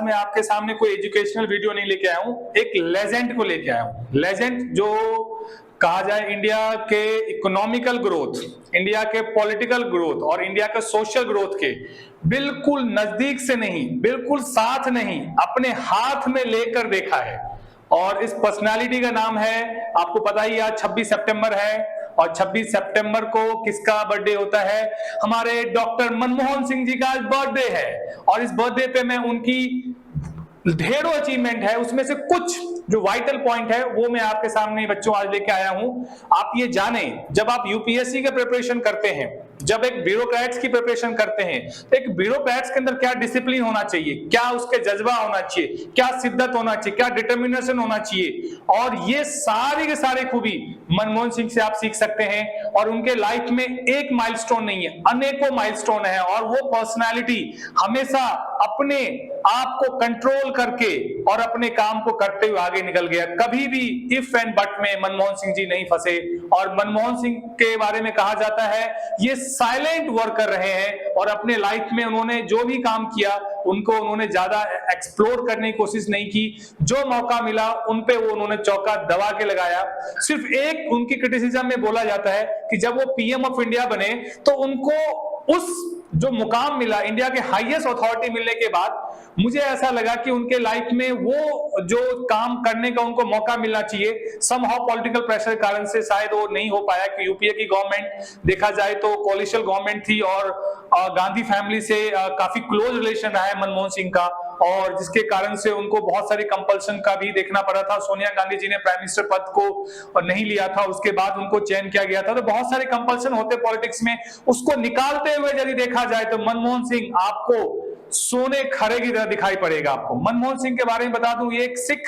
आज मैं आपके सामने कोई एजुकेशनल वीडियो नहीं लेके आया हूं, एक लेजेंड को लेके आया हूं। लेजेंड जो कहा जाए इंडिया के इकोनॉमिकल ग्रोथ, इंडिया के पॉलिटिकल ग्रोथ और इंडिया के सोशल ग्रोथ के बिल्कुल नजदीक से नहीं, बिल्कुल साथ नहीं, अपने हाथ में लेकर देखा है। और इस पर्सनालिटी का नाम है, आपको पता ही आज 26 सितंबर है, और 26 सितंबर को किसका बर्थडे होता है? हमारे डॉक्टर मनमोहन सिंह जी का आज बर्थडे है। और इस बर्थडे पे मैं उनकी ढेरों अचीवमेंट है, उसमें से कुछ जो वाइटल पॉइंट है वो मैं आपके सामने बच्चों आज लेके आया हूं। आप ये जाने, जब आप यूपीएससी के प्रिपरेशन करते हैं, जब एक ब्यूरोक्रेट्स की प्रिपरेशन करते हैं, तो एक ब्यूरोक्रेट्स के अंदर क्या डिसिप्लिन होना चाहिए, क्या उसके जज्बा होना चाहिए, क्या शिद्दत होना चाहिए, क्या डिटर्मिनेशन होना चाहिए, और ये सारी के सारी खूबी मनमोहन सिंह से आप सीख सकते हैं। और उनके लाइफ में एक माइलस्टोन नहीं है, अनेकों माइलस्टोन है, और वो पर्सनालिटी हमेशा अपने आप को कंट्रोल करके और अपने काम को करते हुए आगे निकल गया। कभी भी इफ एंड बट में मनमोहन सिंह जी नहीं फंसे। और मनमोहन सिंह के बारे में कहा जाता है ये साइलेंट वर्कर रहे हैं, और अपने लाइफ में उन्होंने जो भी काम किया उनको उन्होंने ज्यादा एक्सप्लोर करने की कोशिश नहीं की। जो मौका मिला उन पे वो उन्होंने चौका दबा के लगाया। सिर्फ एक उनकी क्रिटिसिज्म में बोला जाता है कि जब वो पीएम ऑफ इंडिया बने तो उनको उस जो मुकाम मिला, इंडिया के हाईएस्ट अथॉरिटी मिलने के बाद, मुझे ऐसा लगा कि उनके लाइफ में वो जो काम करने का उनको मौका मिलना चाहिए, समहाउ पॉलिटिकल प्रेशर के कारण से शायद वो नहीं हो पाया। कि यूपीए की गवर्नमेंट देखा जाए तो कोलिशन गवर्नमेंट थी, और गांधी फैमिली से काफी क्लोज रिलेशन रहा है मनमोहन सिंह का, और जिसके कारण से उनको बहुत सारी कंपल्सन का भी देखना पड़ा था। सोनिया गांधी जी ने प्राइम मिनिस्टर पद को नहीं लिया था, उसके बाद उनको चयन किया गया था, तो बहुत सारे कंपल्सन होते पॉलिटिक्स में। उसको निकालते हुए यदि देखा जाए तो मनमोहन सिंह आपको सोने खरे की तरह दिखाई पड़ेगा। आपको मनमोहन सिंह के बारे में बता दूं, ये एक सिख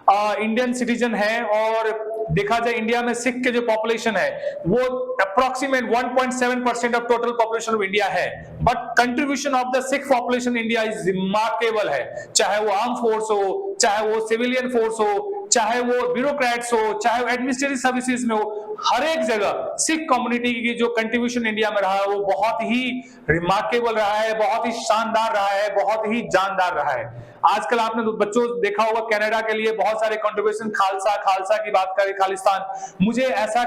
इंडियन सिटीजन है, और देखा जाए इंडिया में सिख के जो पॉपुलेशन है वो approximate 1.7% of total population of India है। But contribution of the Sikh population India is remarkable है। चाहे वो आर्म फोर्स हो, चाहे वो सिविलियन फोर्स हो, चाहे वो ब्यूरोक्रेट्स हो, चाहे वो एडमिनिस्ट्रेटिव सर्विसेज में हो, हर एक जगह सिख कम्युनिटी की जो कंट्रीब्यूशन इंडिया में रहा है वो बहुत ही रिमार्केबल रहा है, बहुत ही शानदार रहा है, बहुत ही जानदार रहा है। आजकल आपने बच्चों देखा होगा कनाडा के लिए बहुत सारे कंट्रीब्यूशन, खालसा की बात करें, खालिस्तान। मुझे ऐसा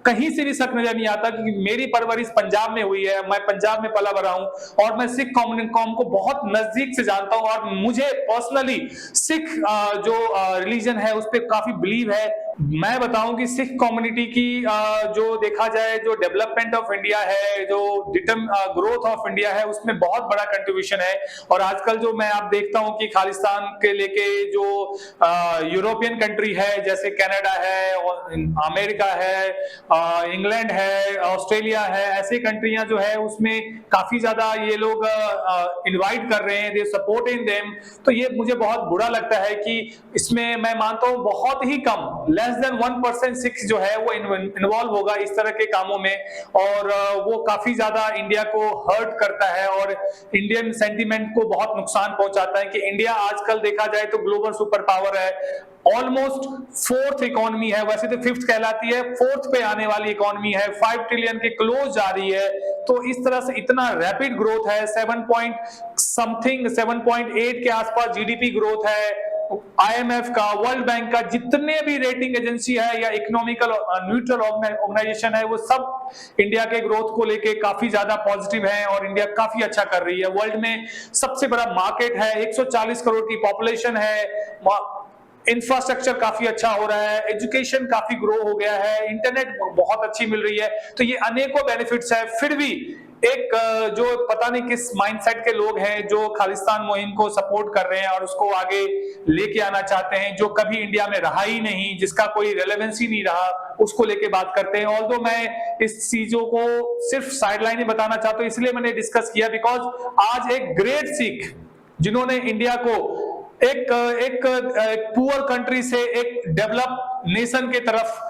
कहीं से भी शक नजर नहीं आता कि मेरी परवरिश पंजाब में हुई है, मैं पंजाब में पला बड़ा हूं, और मैं सिख कॉम को बहुत नजदीक से जानता हूं, और मुझे पर्सनली सिख जो रिलीजन है उस पर काफी बिलीव है। मैं बताऊं कि सिख कम्युनिटी की जो देखा जाए जो डेवलपमेंट ऑफ इंडिया है, जो ग्रोथ ऑफ इंडिया है, उसमें बहुत बड़ा कंट्रीब्यूशन है। और आजकल जो मैं आप देखता हूं कि खालिस्तान के लेके जो यूरोपियन कंट्री है, जैसे कनाडा है, अमेरिका है, इंग्लैंड है, ऑस्ट्रेलिया है, ऐसी कंट्रियां जो है उसमें काफी ज्यादा ये लोग इनवाइट कर रहे हैं, दे सपोर्ट इन देम। तो ये मुझे बहुत बुरा लगता है कि इसमें मैं मानता हूं बहुत ही कम, लेस देन 1% सिख जो है वो इन्वॉल्व होगा इस तरह के कामों में, और वो काफी ज्यादा इंडिया को हर्ट करता है और इंडियन सेंटीमेंट को बहुत नुकसान पहुंचाता है। कि इंडिया आजकल देखा जाए तो ग्लोबल सुपर पावर है, ऑलमोस्ट 4th इकोनॉमी है, वैसे तो 5th कहलाती है, 4th पे आने वाली इकोनॉमी है, 5 ट्रिलियन के क्लोज जा रही है। तो इस तरह से इतना रैपिड ग्रोथ है, 7.8 के आसपास जीडीपी ग्रोथ है। आईएमएफ का, वर्ल्ड बैंक का, जितने भी रेटिंग एजेंसी है या इकोनॉमिकल न्यूट्रल ऑर्गेनाइजेशन है, वो सब इंडिया के ग्रोथ को लेके काफी ज्यादा पॉजिटिव है, और इंडिया काफी अच्छा कर रही है। वर्ल्ड में सबसे बड़ा मार्केट है, 140 करोड़ की पॉपुलेशन है, इंफ्रास्ट्रक्चर काफी अच्छा हो रहा है, एजुकेशन काफी ग्रो हो गया है, इंटरनेट बहुत अच्छी मिल रही है। तो ये अनेकों बेनिफिट्स है। फिर भी एक जो पता नहीं किस माइंडसेट के लोग हैं जो खालिस्तान मुहिम को सपोर्ट कर रहे हैं और उसको आगे लेके आना चाहते हैं, जो कभी इंडिया में रहा ही नहीं, जिसका कोई रेलेवेंसी नहीं रहा, उसको लेके बात करते हैं। ऑल्दो मैं इस चीजों को सिर्फ साइडलाइन ही बताना चाहता हूं, इसलिए मैंने डिस्कस किया बिकॉज आज एक ग्रेट सिख जिन्होंने इंडिया को एक पुअर कंट्री से एक डेवलप नेशन के तरफ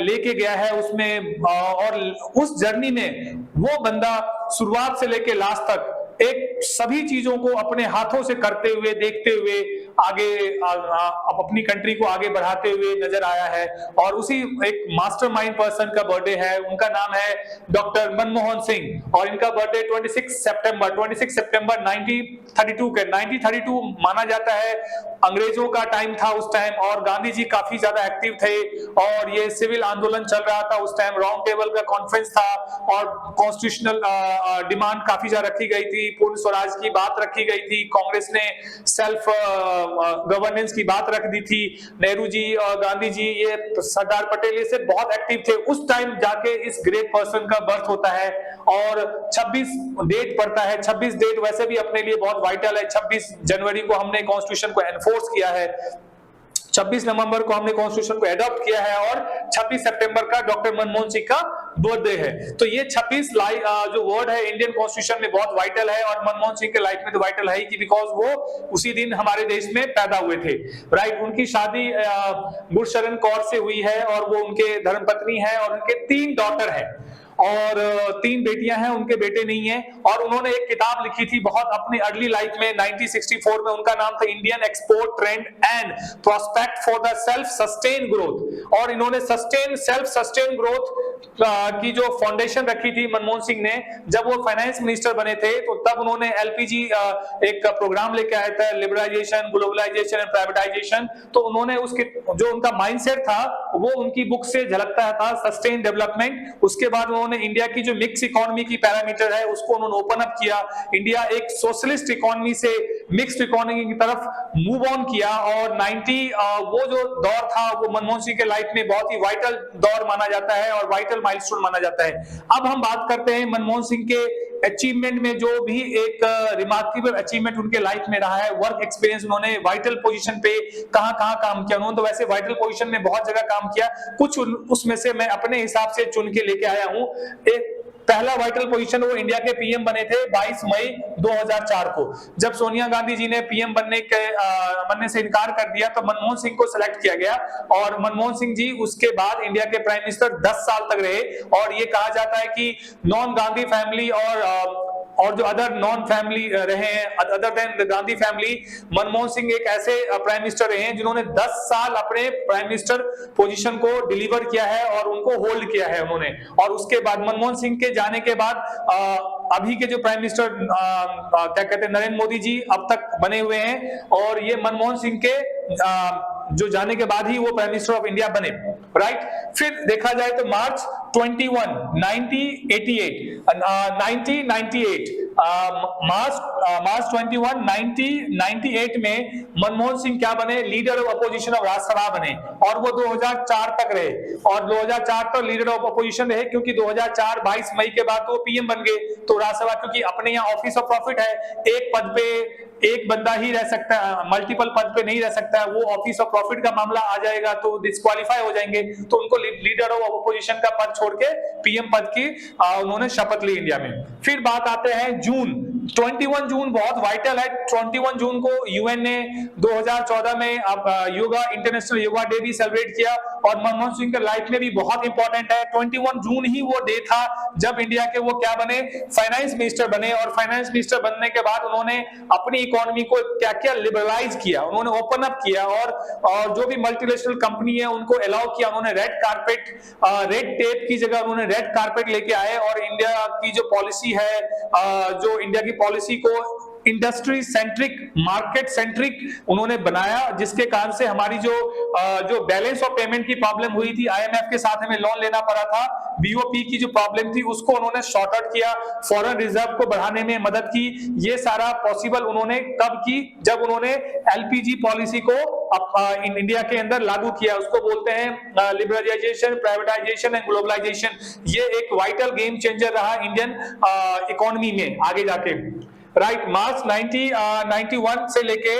लेके गया है उसमें, और उस जर्नी में वो बंदा शुरुआत से लेके लास्ट तक एक सभी चीजों को अपने हाथों से करते हुए, देखते हुए, आगे अब अपनी कंट्री को आगे बढ़ाते हुए नजर आया है। और उसी एक मास्टरमाइंड पर्सन का बर्थडे है, उनका नाम है डॉक्टर मनमोहन सिंह, और इनका बर्थडे 26 सितंबर 1932 माना जाता है। अंग्रेजों का टाइम था उस टाइम, और गांधी जी काफी ज्यादा एक्टिव थे, और ये सिविल आंदोलन चल रहा था उस टाइम, राउंड टेबल का कॉन्फ्रेंस था, और कॉन्स्टिट्यूशनल डिमांड काफी ज्यादा रखी गई थी, पूर्ण स्वराज की बात रखी गई थी, कांग्रेस ने सेल्फ गवर्नेंस की बात रख दी थी। नेहरू जी और गांधी जी, ये सरदार पटेल, ये से बहुत एक्टिव थे। उस टाइम जाके इस ग्रेट पर्सन का बर्थ होता है, और 26 डेट पड़ता है। 26 डेट वैसे भी अपने लिए बहुत वाइटल है। 26 जनवरी को हमने कॉन्स्टिट्यूशन को एनफोर्स किया है, 26 नवंबर को हमने कॉन्स्टिट्यूशन को एडॉप्ट किया है, और 26 सितंबर का डॉक्टर मनमोहन सिंह का बर्थडे है। तो ये 26 जो वर्ड है इंडियन कॉन्स्टिट्यूशन में बहुत वाइटल है, और मनमोहन सिंह के लाइफ में तो वाइटल है कि बिकॉज वो उसी दिन हमारे देश में पैदा हुए थे, राइट। उनकी शादी गुरशरण कौर से हुई है, और वो उनके धर्मपत्नी है, और उनके 3 डॉटर है, और 3 बेटियां हैं, उनके बेटे नहीं है। और उन्होंने एक किताब लिखी थी बहुत अपनी अर्ली लाइफ में 1964 में, उनका नाम था Indian export trend and prospect for the self sustain growth. और इन्होंने सेल्फ सस्टेन ग्रोथ की जो फाउंडेशन रखी थी मनमोहन सिंह ने, जब वो फाइनेंस मिनिस्टर बने थे, तो तब उन्होंने एलपीजी एक प्रोग्राम लेके आया था, लिबरलाइजेशन, ग्लोबलाइजेशन एंड प्राइवेटाइजेशन। तो उन्होंने उसके जो उनका माइंडसेट था वो उनकी बुक से झलकता था, सस्टेन डेवलपमेंट। उसके बाद उन्होंने इंडिया की जो मिक्स इकोनॉमी की पैरामीटर है उसको उन्होंने ओपन अप किया। इंडिया एक सोशलिस्ट इकोनॉमी से मिक्स्ड इकोनॉमी की तरफ मूव ऑन किया, और 90 वो जो दौर था वो मनमोहन सिंह के लाइफ में बहुत ही वाइटल दौर माना जाता है, और वाइटल माइलस्टोन माना जाता है। अब हम बात करते हैं मनमोहन सिंह के अचीवमेंट में, जो भी एक रिमार्केबल अचीवमेंट उनके लाइफ में रहा है, वर्क एक्सपीरियंस, उन्होंने वाइटल पोजीशन पे कहां कहां काम किया। उन्होंने तो वैसे वाइटल पोजीशन में बहुत जगह काम किया, कुछ उसमें से मैं अपने हिसाब से चुन के लेके आया हूं। एक पहला वाइटल पोजीशन, वो इंडिया के पीएम बने थे 22 मई 2004 को, जब सोनिया गांधी जी ने पीएम बनने से इनकार कर दिया, तो मनमोहन सिंह को सिलेक्ट किया गया, और मनमोहन सिंह जी उसके बाद इंडिया के प्राइम मिनिस्टर 10 साल तक रहे। और ये कहा जाता है कि नॉन गांधी फैमिली और जो अदर नॉन फैमिली रहे हैं, other than Gandhi family, Manmohan Singh एक ऐसे प्राइम मिनिस्टर रहे हैं जिन्होंने 10 साल अपने प्राइम मिनिस्टर पोजीशन को डिलीवर किया है, और उनको होल्ड किया है उन्होंने। और उसके बाद मनमोहन सिंह के जाने के बाद अभी के जो प्राइम मिनिस्टर क्या कहते हैं, नरेंद्र मोदी जी अब तक बने हुए हैं, और ये मनमोहन सिंह के जो जाने के बाद ही वो प्राइम मिनिस्टर ऑफ इंडिया बने, राइट। फिर देखा जाए तो मार्च 21 1998 में मनमोहन सिंह क्या बने, leader of opposition of Rajya Sabha बने, और वो 2004 तक रहे, और 2004 तक लीडर ऑफ अपोजिशन रहे, क्योंकि 2004 22 मई के बाद तो पीएम बन गए। तो राज्यसभा, क्योंकि अपने यहाँ ऑफिस ऑफ प्रॉफिट है, एक पद पे एक बंदा ही रह सकता है, मल्टीपल पद पे नहीं रह सकता है, वो ऑफिस ऑफ प्रॉफिट का मामला आ जाएगा तो डिस्क्वालीफाई हो जाएंगे। तो उनको लीडर ऑफ अपोजिशन का पद छोड़ के पीएम पद की उन्होंने शपथ ली इंडिया में। फिर बात आते हैं जून, 21 जून बहुत वाइटल है। 21 जून को यूएन ने 2014 में योगा इंटरनेशनल योगा डे भी सेलिब्रेट किया, और मनमोहन सिंह के लाइफ में भी बहुत इंपॉर्टेंट है। 21 जून ही वो डे था जब इंडिया के वो क्या बने, फाइनेंस मिनिस्टर बने, और फाइनेंस मिनिस्टर बनने के बाद उन्होंने अपनी इकोनॉमी को क्या क्या लिबरलाइज किया, उन्होंने ओपन अप किया, और जो भी मल्टीनेशनल कंपनी है उनको अलाउ किया। उन्होंने रेड कारपेट, रेड टेप की जगह उन्होंने रेड कारपेट लेके आए, और इंडिया की जो पॉलिसी है, जो इंडिया की पॉलिसी को इंडस्ट्री सेंट्रिक, मार्केट सेंट्रिक उन्होंने बनाया, जिसके कारण से हमारी जो बैलेंस ऑफ पेमेंट की प्रॉब्लम हुई थी, आईएमएफ के साथ हमें लोन लेना पड़ा था, बीओपी की जो प्रॉब्लम थी उसको उन्होंने शॉर्ट आउट किया, फॉरेन रिजर्व को बढ़ाने में मदद की। ये सारा पॉसिबल उन्होंने कब की, जब उन्होंने एलपीजी पॉलिसी को इंडिया के अंदर लागू किया। उसको बोलते हैं लिबरलाइजेशन, प्राइवेटाइजेशन एंड ग्लोबलाइजेशन। ये एक वाइटल गेम चेंजर रहा इंडियन इकोनॉमी में आगे जाके, राइट। मार्च 1991 से लेके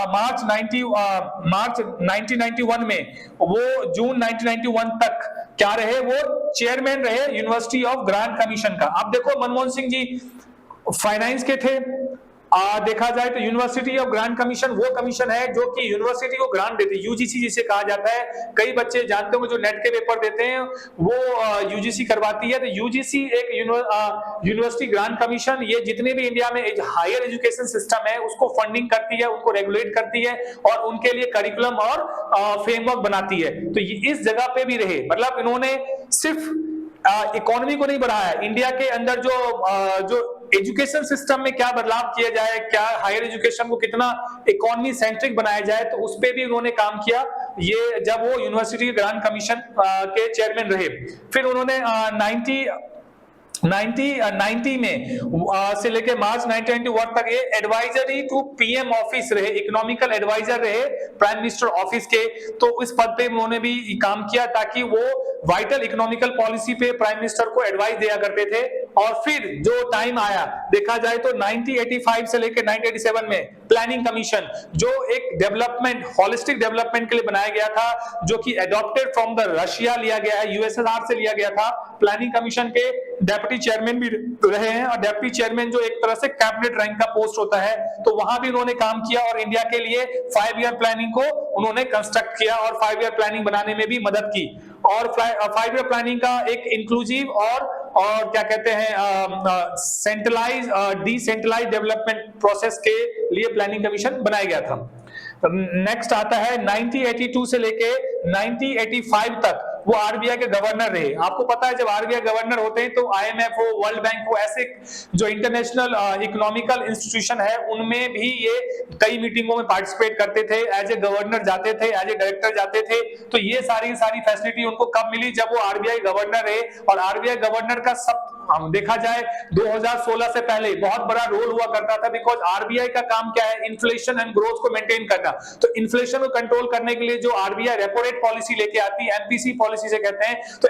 मार्च 1991 में, वो जून 1991 तक क्या रहे, वो चेयरमैन रहे यूनिवर्सिटी ऑफ ग्रांट कमीशन का। अब देखो मनमोहन सिंह जी फाइनेंस के थे, देखा जाए तो यूनिवर्सिटी ऑफ ग्रांट कमीशन वो कमीशन है जो कि यूनिवर्सिटी को ग्रांट देती है, यूजीसी जिसे कहा जाता है। कई बच्चे जानते होंगे जो नेट के पेपर देते हैं वो यूजीसी करवाती है। तो यूजीसी एक यूनिवर्सिटी ग्रांट कमीशन, ये जितने भी इंडिया में हायर एजुकेशन सिस्टम है उसको फंडिंग करती है, उनको रेगुलेट करती है और उनके लिए करिकुलम और फ्रेमवर्क बनाती है। तो इस जगह पे भी रहे, मतलब इन्होंने सिर्फ इकोनॉमी को नहीं बढ़ाया, इंडिया के अंदर जो एजुकेशन सिस्टम में क्या बदलाव किया जाए, क्या हायर एजुकेशन को कितना इकोनॉमी सेंट्रिक बनाया जाए, तो उस पे भी उन्होंने काम किया। ये जब वो यूनिवर्सिटी ग्रांट कमीशन के चेयरमैन रहे। फिर उन्होंने 1990 में से लेके मार्च 1991 तक ये एडवाइजरी टू पीएम ऑफिस रहे, इकोनॉमिकल एडवाइजर रहे प्राइम मिनिस्टर ऑफिस के। तो इस पद पे उन्होंने भी काम किया ताकि वो वाइटल इकोनॉमिकल पॉलिसी पे प्राइम मिनिस्टर को एडवाइस दिया करते थे। और फिर जो टाइम आया देखा जाए तो 1985 से लेकर 1987 में प्लानिंग कमीशन, जो एक डेवलपमेंट हॉलिस्टिक डेवलपमेंट के लिए बनाया गया था, जो कि एडॉप्टेड फ्रॉम द रशिया लिया गया है, यूएसएसआर से लिया गया था। प्लानिंग कमीशन के डेप्यूटी चेयरमैन भी रहे हैं, और डेप्यूटी चेयरमैन जो एक तरह से कैबिनेट रैंक का पोस्ट होता है, तो वहां भी उन्होंने काम किया और इंडिया के लिए 5 ईयर प्लानिंग को उन्होंने कंस्ट्रक्ट किया और 5 ईयर प्लानिंग बनाने में भी मदद की। और 5 ईयर प्लानिंग का एक इंक्लूसिव और क्या कहते हैं सेंट्रलाइज डिसेंट्रलाइज डेवलपमेंट प्रोसेस के लिए प्लानिंग कमीशन बनाया गया था। नेक्स्ट आता है 1982 से लेके 1985 तक वो आरबीआई के गवर्नर रहे। आपको पता है जब आरबीआई गवर्नर होते हैं तो आईएमएफ हो, वर्ल्ड बैंक हो, ऐसे जो इंटरनेशनल इकोनॉमिकल इंस्टीट्यूशन है उनमें भी ये कई मीटिंगों में पार्टिसिपेट करते थे, एज ए गवर्नर जाते थे, एज ए डायरेक्टर जाते थे। तो ये सारी फैसिलिटी उनको कब मिली? जब वो आरबीआई गवर्नर रहे। और आरबीआई गवर्नर का सब देखा जाए 2016 से पहले बहुत बड़ा रोल हुआ करता था, बिकॉज आरबीआई का काम क्या है? इन्फ्लेशन एंड ग्रोथ को मेंटेन करना। तो इन्फ्लेशन को कंट्रोल करने के लिए जो आरबीआई रेपो रेट पॉलिसी लेके आती है, एमपीसी पॉलिसी से कहते हैं, तो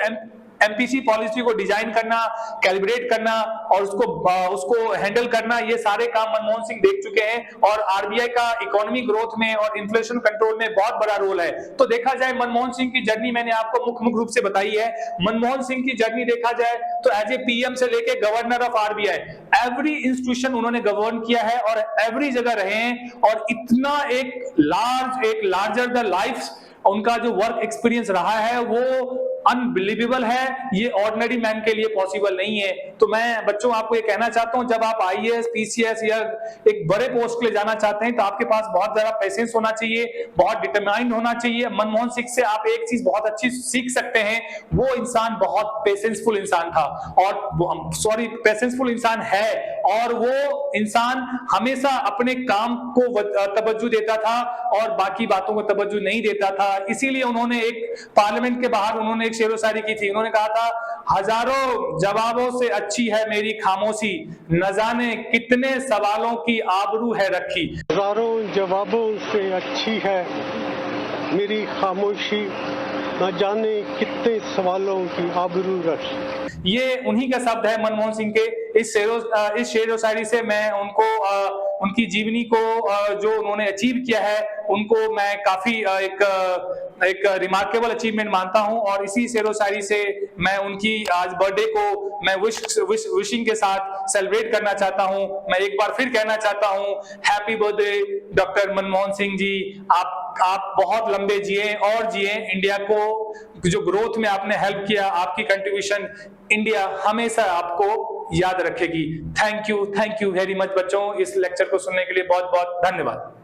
एमपीसी पॉलिसी को डिजाइन करना, कैलिब्रेट करना और उसको हैंडल करना, ये सारे काम मनमोहन सिंह देख चुके हैं। और आरबीआई का इकोनॉमी ग्रोथ में और इन्फ्लेशन कंट्रोल में बहुत बड़ा रोल है। तो देखा जाए मनमोहन सिंह की जर्नी मैंने आपको मुख्य रूप से बताई है। मनमोहन सिंह की जर्नी देखा जाए तो एज ए पीएम से लेके governor of RBI, every institution उन्होंने गवर्न किया है और एवरी जगह रहे हैं। और इतना एक लार्जर द लाइफ उनका जो वर्क एक्सपीरियंस रहा है वो अनबिलीवेबल है, ये ऑर्डिनरी मैन के लिए पॉसिबल नहीं है। तो मैं बच्चों आपको ये कहना चाहता हूं, जब आप आईएएस, पीसीएस या एक बड़े पोस्ट के लिए जाना चाहते हैं तो आपके पास बहुत ज्यादा पेशेंस होना चाहिए, बहुत डिटरमाइंड होना चाहिए। मनमोहन सिंह से आप एक चीज बहुत अच्छी सीख सकते हैं, वो इंसान बहुत पेशेंसफुल इंसान था, और पेशेंसफुल इंसान है, और वो इंसान हमेशा अपने काम को तवज्जो देता था और बाकी बातों को तवज्जो नहीं देता था। इसीलिए उन्होंने एक पार्लियामेंट के बाहर उन्होंने एक शेरो शायरी की थी। उन्होंने कहा था, हजारों जवाबों से अच्छी है मेरी खामोशी, न जाने कितने सवालों की आबरू है रखी। हजारों जवाबों से अच्छी है मेरी खामोशी, न जाने कितने सवालों की आबरू रखी। ये उन्हीं के शब्द है मनमोहन सिंह के। इस शेर व शायरी से मैं उनको उनकी जीवनी को जो उन्होंने अचीव किया है उनको मैं काफी एक रिमार्केबल अचीवमेंट मानता हूं। और इसी शेर व शायरी से मैं उनकी आज बर्थडे को मैं विशिंग के साथ सेलिब्रेट करना चाहता हूं। मैं एक बार फिर कहना चाहता हूं, happy birthday doctor Manmohan Singh ji. आप बहुत लंबे जिए और जिए। इंडिया को जो ग्रोथ में आपने हेल्प किया, आपकी कंट्रीब्यूशन इंडिया हमेशा आपको याद रखेगी। थैंक यू वेरी मच बच्चों, इस लेक्चर को सुनने के लिए बहुत बहुत धन्यवाद।